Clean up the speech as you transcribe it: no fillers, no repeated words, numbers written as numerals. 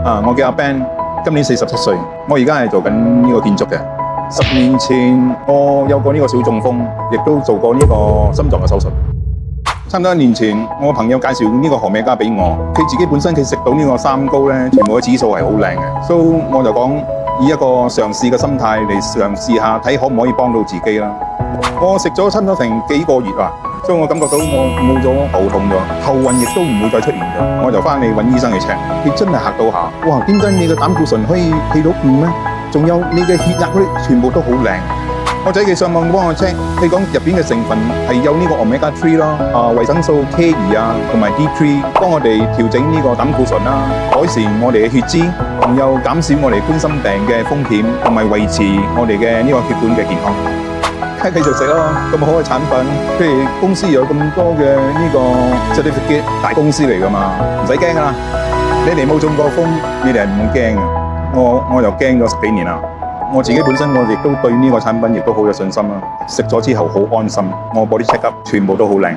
我叫阿 Ben， 今年47歲，我而家係做緊呢個建築嘅。10年前我有過呢個小中風，亦都做過呢個心臟嘅手術。差唔多1年前，我朋友介紹呢個何美加俾我，佢自己本身佢食到呢個三高咧，全部嘅指數係好靚嘅，所以我就講以一個嘗試嘅心態嚟嘗試下，睇可唔可以幫到自己啦。我食咗差唔多成幾個月啦，所以我感覺到我冇咗頭痛咗，頭暈亦都唔會再出現咗。我就翻嚟揾醫生嚟 check， 佢真係嚇到下，哇！點解你嘅膽固醇可以去到5咧？仲有你嘅血壓嗰啲全部都好靚。我仔佢上網幫我 check， 佢講入邊嘅成分係有呢個 Omega 3咯，維生素 K2啊，同埋 D3， 幫我哋調整呢個膽固醇啦，改善我哋嘅血脂，仲有減少我哋冠心病嘅風險，同埋維持我哋嘅呢個血管嘅健康。繼續食咯，咁好嘅產品，譬如公司有咁多嘅呢個 certificate 大公司嚟噶嘛，唔使驚噶啦。你哋冇中過風，你哋係唔會驚嘅。我就驚咗10幾年啦。我自己本身我亦都對呢個產品亦都好有信心啦。食咗之後好安心，我body check up全部都好靚。